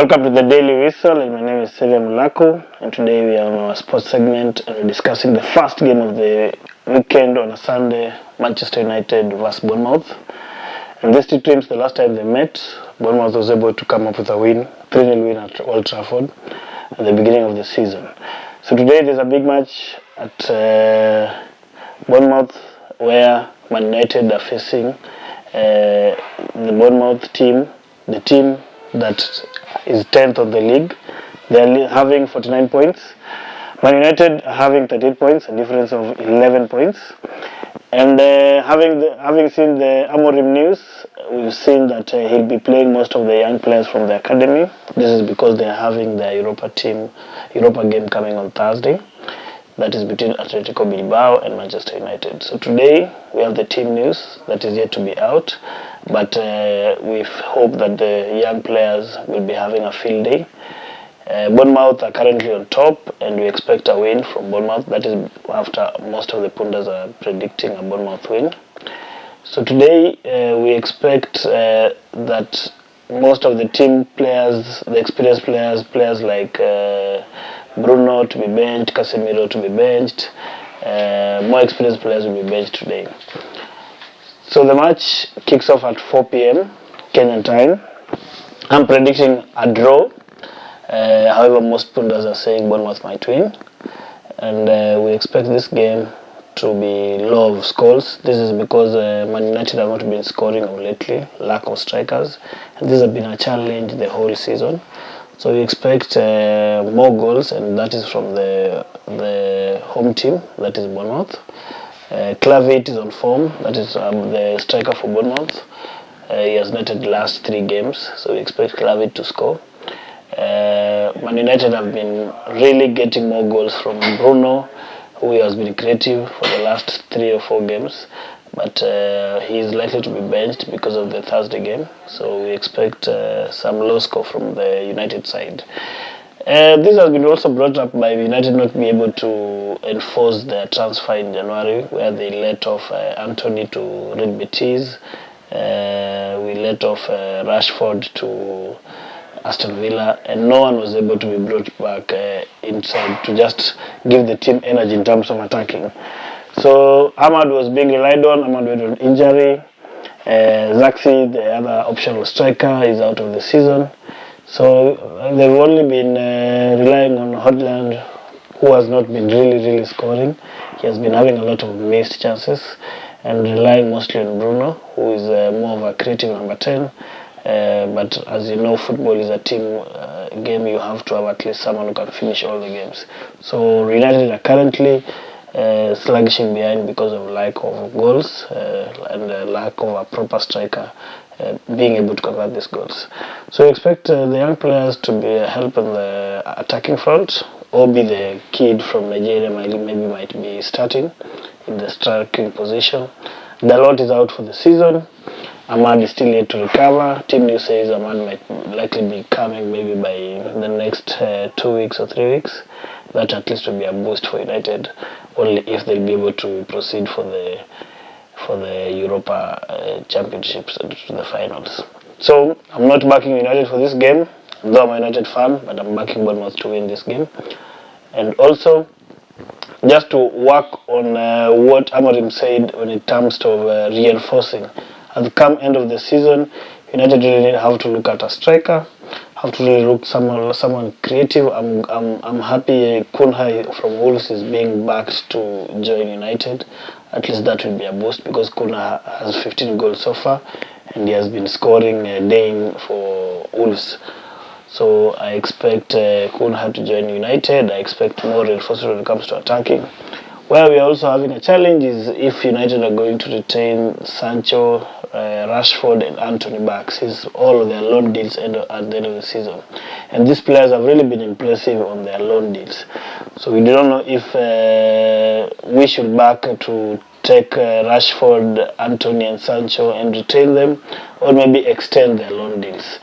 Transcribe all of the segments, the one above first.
Welcome to the Daily Whistle, and my name is Sylvia Mulako, and today we are on our sports segment and we're discussing the first game of the weekend on a Sunday, Manchester United vs Bournemouth. And these two teams, the last time they met, Bournemouth was able to come up with a win, 3-0 win at Old Trafford at the beginning of the season. So today there's a big match at Bournemouth where Man United are facing the Bournemouth team, the team that is 10th of the league. They are having 49 points. Man United are having 38 points, a difference of 11 points. And having seen the Amorim news, we've seen that he'll be playing most of the young players from the academy. This is because they are having the Europa game coming on Thursday. That is between Atletico Bilbao and Manchester United. So today we have the team news that is yet to be out, but we hope that the young players will be having a field day. Bournemouth are currently on top, and we expect a win from Bournemouth. That is after most of the pundits are predicting a Bournemouth win. So today we expect that most of the team players, the experienced players like Bruno to be benched, Casemiro to be benched, more experienced players will be benched today. So the match kicks off at 4 p.m. Kenyan time. I'm predicting a draw. However, most pundits are saying Bournemouth might win, and we expect this game to be low of scores. This is because Man United have not been scoring lately, lack of strikers, and this has been a challenge the whole season. So we expect more goals, and that is from the home team, that is Bournemouth. Clavit is on form, that is the striker for Bournemouth. He has netted the last 3 games, so we expect Clavit to score. Man United have been really getting more goals from Bruno, who has been creative for the last 3 or 4 games, but he is likely to be benched because of the Thursday game. So we expect some low score from the United side. This has been also brought up by United not being able to enforce their transfer in January, where they let off Anthony to Real Betis. We let off Rashford to Aston Villa, and no one was able to be brought back inside to just give the team energy in terms of attacking. So Ahmad was being relied on. Ahmad went on injury. Zaxi, the other optional striker, is out of the season. So they've only been relying on Hodland, who has not been really scoring. He has been having a lot of missed chances, and relying mostly on Bruno, who is more of a creative number 10. But as you know, football is a team game. You have to have at least someone who can finish all the games. So United are currently sluggishing behind because of lack of goals and lack of a proper striker being able to convert these goals. So we expect the young players to be helping the attacking front. Obi, the kid from Nigeria, might be starting in the striking position. Dalot is out for the season. Ahmad is still yet to recover. Team news says Ahmad might likely be coming maybe by the next 2 weeks or 3 weeks. That at least will be a boost for United, only if they'll be able to proceed for the Europa Championships to the finals. So I'm not backing United for this game, though I'm a United fan, but I'm backing Bournemouth to win this game. And also, just to work on what Amorim said when it comes to reinforcing. At the end of the season, United really have to look at a striker, have to really look someone creative. I'm happy Kunha from Wolves is being backed to join United. At least that will be a boost, because Kunha has 15 goals so far, and he has been scoring daily for Wolves. So I expect Kunha to join United. I expect more reinforcement when it comes to attacking. Where we are also having a challenge is if United are going to retain Sancho, Rashford and Anthony back, since all of their loan deals end at the end of the season. And these players have really been impressive on their loan deals. So we don't know if we should back to take Rashford, Anthony and Sancho and retain them, or maybe extend their loan deals.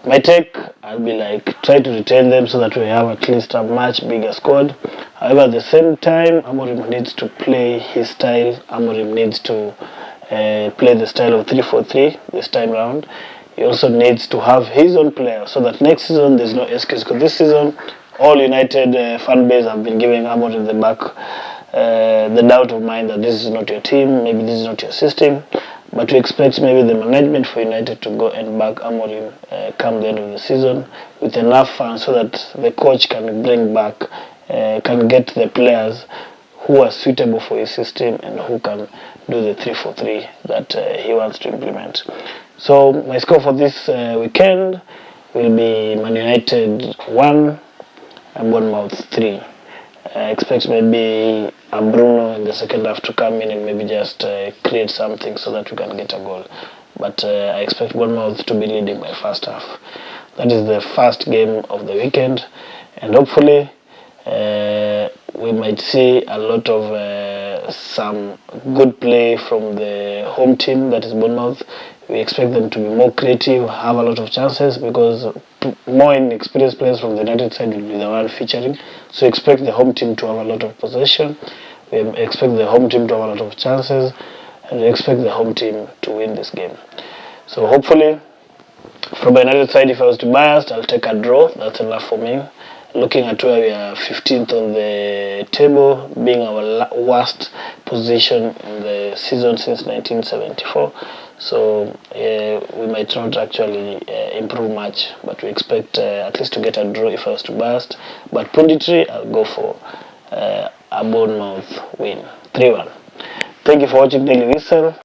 My take, I'll be like, try to retain them so that we have at least a much bigger squad. However, at the same time, Amorim needs to play his style. Amorim needs to play the style of 3-4-3 this time round. he also needs to have his own players so that next season there's no excuse. Because this season, all United fan base have been giving Amorim the doubt of mind that this is not your team, maybe this is not your system. But we expect maybe the management for United to go and back Amorim come the end of the season with enough fans so that the coach can bring back, can get the players who are suitable for his system and who can do the 3-4-3 that he wants to implement. So my score for this weekend will be Man United 1 and Bournemouth 3. I expect maybe a Bruno in the second half to come in and maybe just create something so that we can get a goal. But I expect Bournemouth to be leading by first half. That is the first game of the weekend, and hopefully we might see a lot of some good play from the home team, that is Bournemouth. We expect them to be more creative, have a lot of chances, because more inexperienced players from the United side will be the one featuring. So expect the home team to have a lot of possession. We expect the home team to have a lot of chances, and we expect the home team to win this game. So hopefully, from the United side, if I was to bias, I'll take a draw. That's enough for me. Looking at where we are 15th on the table, being our worst position in the season since 1974. So we might not actually improve much, but we expect at least to get a draw if I was to burst. But punditry, I'll go for a Bournemouth win, 3-1. Thank you for watching Daily Whistle.